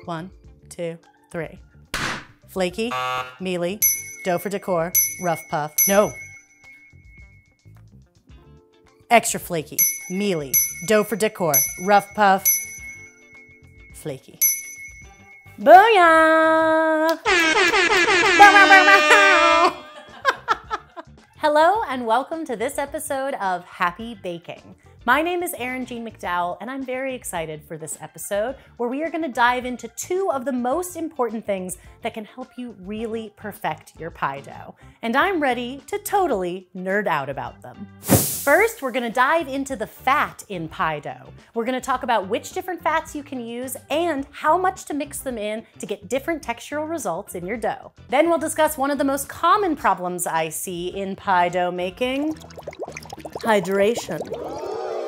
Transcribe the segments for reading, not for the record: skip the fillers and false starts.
1, 2, 3. Flaky, mealy, dough for decor, rough puff. No. Extra flaky, mealy, dough for decor, rough puff, flaky. Booyah! Hello and welcome to this episode of Happy Baking. My name is Erin Jeanne McDowell and I'm very excited for this episode where we are going to dive into two of the most important things that can help you really perfect your pie dough. And I'm ready to totally nerd out about them. First, we're gonna dive into the fat in pie dough. We're gonna talk about which different fats you can use and how much to mix them in to get different textural results in your dough. Then we'll discuss one of the most common problems I see in pie dough making: hydration.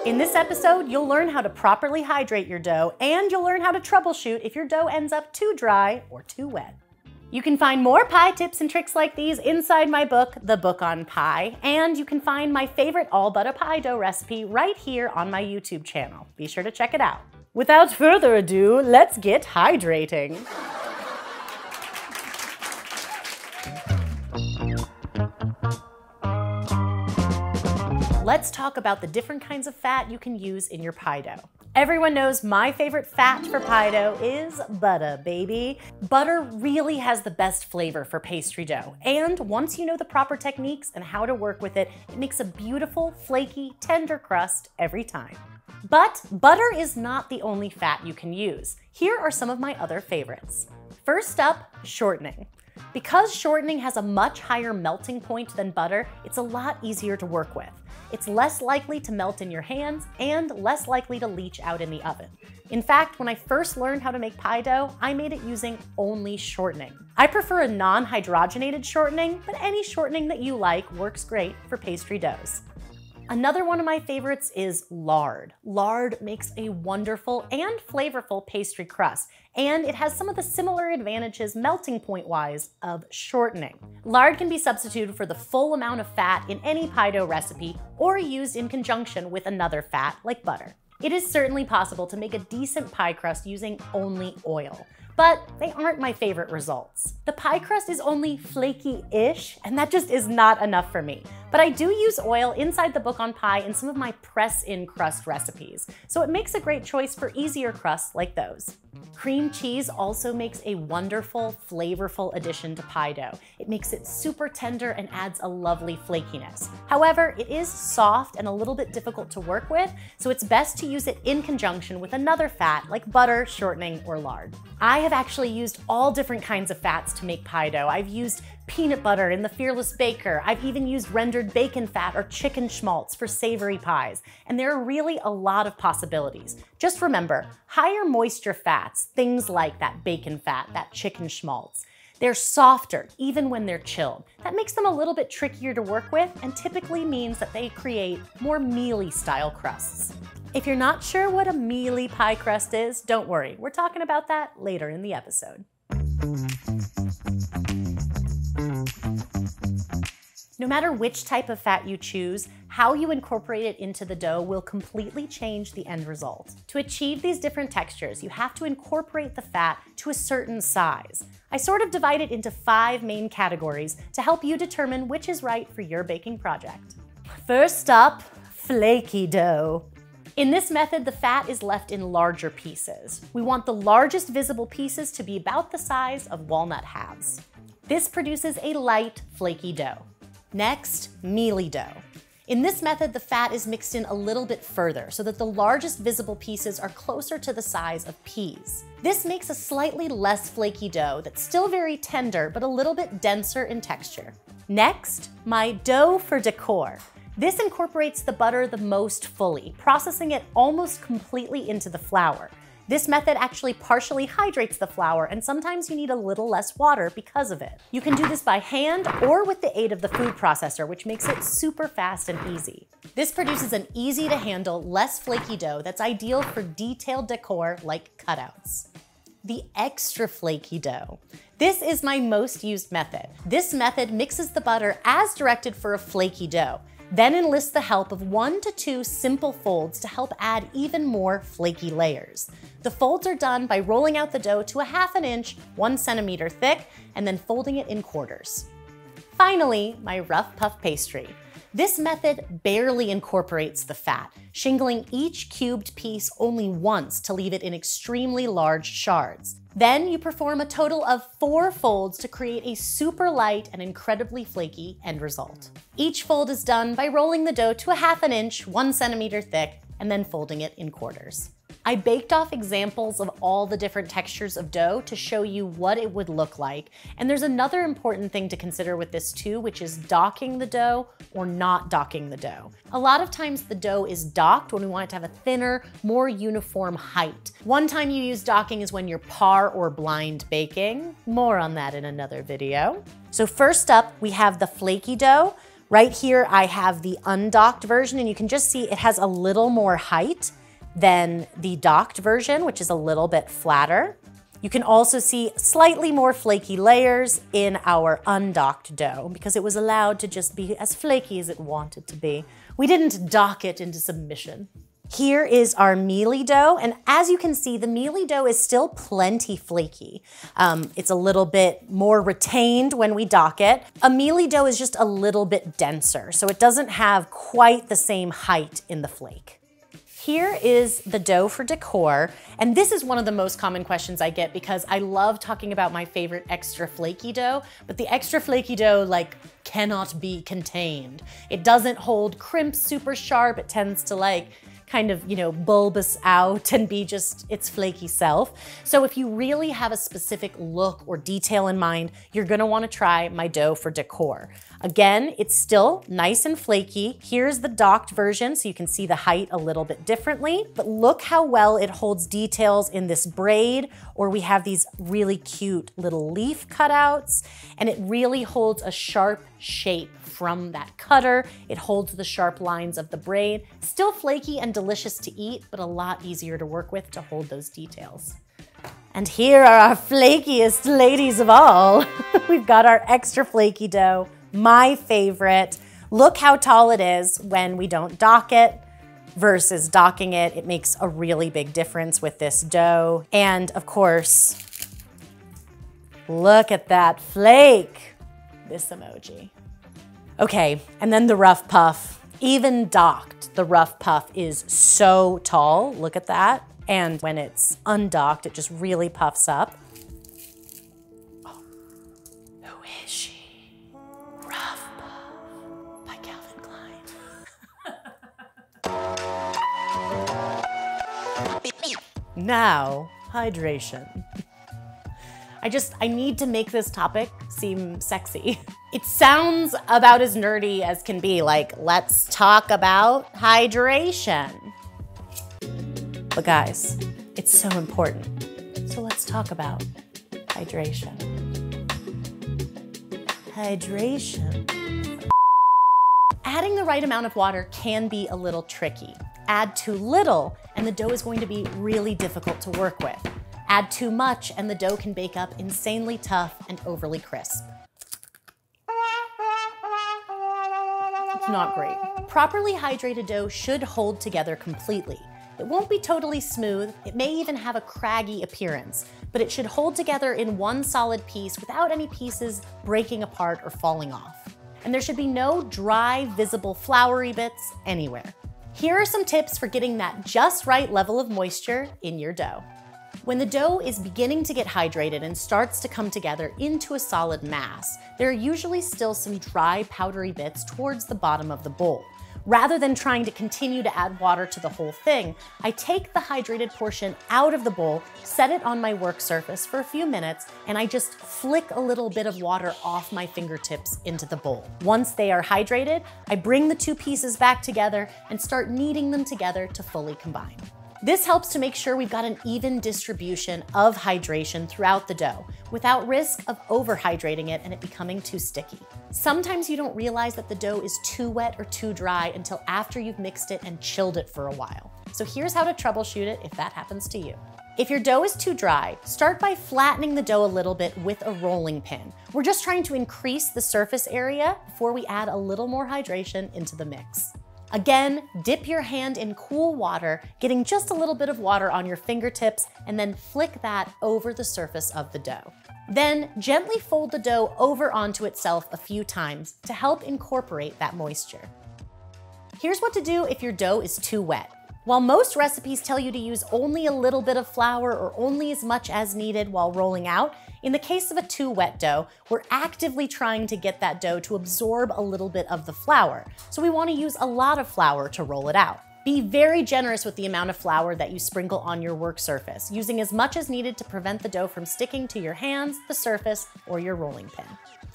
In this episode, you'll learn how to properly hydrate your dough and you'll learn how to troubleshoot if your dough ends up too dry or too wet. You can find more pie tips and tricks like these inside my book, The Book on Pie, and you can find my favorite all but a pie dough recipe right here on my YouTube channel. Be sure to check it out. Without further ado, let's get hydrating. Let's talk about the different kinds of fat you can use in your pie dough. Everyone knows my favorite fat for pie dough is butter, baby. Butter really has the best flavor for pastry dough, and once you know the proper techniques and how to work with it, it makes a beautiful, flaky, tender crust every time. But butter is not the only fat you can use. Here are some of my other favorites. First up, shortening. Because shortening has a much higher melting point than butter, it's a lot easier to work with. It's less likely to melt in your hands and less likely to leach out in the oven. In fact, when I first learned how to make pie dough, I made it using only shortening. I prefer a non-hydrogenated shortening, but any shortening that you like works great for pastry doughs. Another one of my favorites is lard. Lard makes a wonderful and flavorful pastry crust, and it has some of the similar advantages melting point-wise of shortening. Lard can be substituted for the full amount of fat in any pie dough recipe or used in conjunction with another fat like butter. It is certainly possible to make a decent pie crust using only oil, but they aren't my favorite results. The pie crust is only flaky-ish, and that just is not enough for me. But I do use oil inside the book on pie in some of my press-in crust recipes, so it makes a great choice for easier crusts like those. Cream cheese also makes a wonderful, flavorful addition to pie dough. It makes it super tender and adds a lovely flakiness. However, it is soft and a little bit difficult to work with, so it's best to use it in conjunction with another fat like butter, shortening, or lard. I have actually used all different kinds of fats to make pie dough. I've used peanut butter in the Fearless Baker. I've even used rendered bacon fat or chicken schmaltz for savory pies. And there are really a lot of possibilities. Just remember, higher moisture fats, things like that bacon fat, that chicken schmaltz, they're softer even when they're chilled. That makes them a little bit trickier to work with and typically means that they create more mealy style crusts. If you're not sure what a mealy pie crust is, don't worry. We're talking about that later in the episode. No matter which type of fat you choose, how you incorporate it into the dough will completely change the end result. To achieve these different textures, you have to incorporate the fat to a certain size. I sort of divide it into 5 main categories to help you determine which is right for your baking project. First up, flaky dough. In this method, the fat is left in larger pieces. We want the largest visible pieces to be about the size of walnut halves. This produces a light, flaky dough. Next, mealy dough. In this method, the fat is mixed in a little bit further so that the largest visible pieces are closer to the size of peas. This makes a slightly less flaky dough that's still very tender but a little bit denser in texture. Next, my dough for decor. This incorporates the butter the most fully, processing it almost completely into the flour. This method actually partially hydrates the flour, and sometimes you need a little less water because of it. You can do this by hand or with the aid of the food processor, which makes it super fast and easy. This produces an easy to handle, less flaky dough that's ideal for detailed decor like cutouts. The extra flaky dough. This is my most used method. This method mixes the butter as directed for a flaky dough. Then enlist the help of 1 to 2 simple folds to help add even more flaky layers. The folds are done by rolling out the dough to a 1/2 inch, 1 centimeter thick, and then folding it in quarters. Finally, my rough puff pastry. This method barely incorporates the fat, shingling each cubed piece only once to leave it in extremely large shards. Then you perform a total of 4 folds to create a super light and incredibly flaky end result. Each fold is done by rolling the dough to a 1/2 inch, 1 centimeter thick, and then folding it in quarters. I baked off examples of all the different textures of dough to show you what it would look like. And there's another important thing to consider with this too, which is docking the dough or not docking the dough. A lot of times the dough is docked when we want it to have a thinner, more uniform height. One time you use docking is when you're par or blind baking. More on that in another video. So first up, we have the flaky dough. Right here, I have the undocked version, and you can just see it has a little more height than the docked version, which is a little bit flatter. You can also see slightly more flaky layers in our undocked dough because it was allowed to just be as flaky as it wanted to be. We didn't dock it into submission. Here is our mealy dough, and as you can see, the mealy dough is still plenty flaky. It's a little bit more retained when we dock it. A mealy dough is just a little bit denser, so it doesn't have quite the same height in the flake. Here is the dough for decor, and this is one of the most common questions I get because I love talking about my favorite extra flaky dough, but the extra flaky dough cannot be contained. It doesn't hold crimps super sharp. It tends to kind of, bulbous out and be just its flaky self. So if you really have a specific look or detail in mind, you're gonna wanna try my dough for decor. Again, it's still nice and flaky. Here's the docked version, so you can see the height a little bit differently, but look how well it holds details in this braid, or we have these really cute little leaf cutouts, and it really holds a sharp shape from that cutter. It holds the sharp lines of the braid. Still flaky and delicious to eat, but a lot easier to work with to hold those details. And here are our flakiest ladies of all. We've got our extra flaky dough, my favorite. Look how tall it is when we don't dock it versus docking it. It makes a really big difference with this dough. And of course, look at that flake. This emoji. Okay, and then the rough puff. Even docked, the rough puff is so tall. Look at that. And when it's undocked, it just really puffs up. Oh, who is she? Rough Puff by Calvin Klein. Now, hydration. I need to make this topic seem sexy. It sounds about as nerdy as can be, let's talk about hydration. But guys, it's so important. So let's talk about hydration. Hydration. Adding the right amount of water can be a little tricky. Add too little, and the dough is going to be really difficult to work with. Add too much, and the dough can bake up insanely tough and overly crisp. It's not great. Properly hydrated dough should hold together completely. It won't be totally smooth, it may even have a craggy appearance, but it should hold together in one solid piece without any pieces breaking apart or falling off. And there should be no dry, visible, floury bits anywhere. Here are some tips for getting that just right level of moisture in your dough. When the dough is beginning to get hydrated and starts to come together into a solid mass, there are usually still some dry, powdery bits towards the bottom of the bowl. Rather than trying to continue to add water to the whole thing, I take the hydrated portion out of the bowl, set it on my work surface for a few minutes, and I just flick a little bit of water off my fingertips into the bowl. Once they are hydrated, I bring the two pieces back together and start kneading them together to fully combine. This helps to make sure we've got an even distribution of hydration throughout the dough without risk of overhydrating it and it becoming too sticky. Sometimes you don't realize that the dough is too wet or too dry until after you've mixed it and chilled it for a while. So here's how to troubleshoot it if that happens to you. If your dough is too dry, start by flattening the dough a little bit with a rolling pin. We're just trying to increase the surface area before we add a little more hydration into the mix. Again, dip your hand in cool water, getting just a little bit of water on your fingertips, and then flick that over the surface of the dough. Then gently fold the dough over onto itself a few times to help incorporate that moisture. Here's what to do if your dough is too wet. While most recipes tell you to use only a little bit of flour or only as much as needed while rolling out, in the case of a too wet dough, we're actively trying to get that dough to absorb a little bit of the flour. So we want to use a lot of flour to roll it out. Be very generous with the amount of flour that you sprinkle on your work surface, using as much as needed to prevent the dough from sticking to your hands, the surface, or your rolling pin.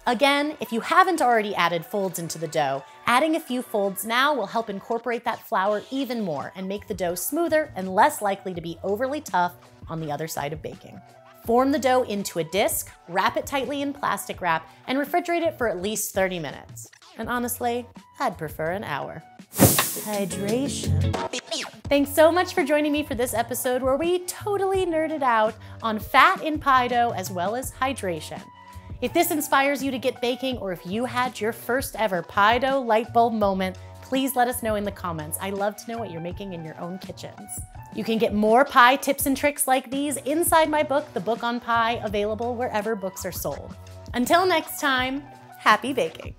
Again, if you haven't already added folds into the dough, adding a few folds now will help incorporate that flour even more and make the dough smoother and less likely to be overly tough on the other side of baking. Form the dough into a disc, wrap it tightly in plastic wrap, and refrigerate it for at least 30 minutes. And honestly, I'd prefer an hour. Hydration. Thanks so much for joining me for this episode where we totally nerded out on fat in pie dough as well as hydration. If this inspires you to get baking, or if you had your first ever pie dough light bulb moment, please let us know in the comments. I love to know what you're making in your own kitchens. You can get more pie tips and tricks like these inside my book, The Book on Pie, available wherever books are sold. Until next time, happy baking.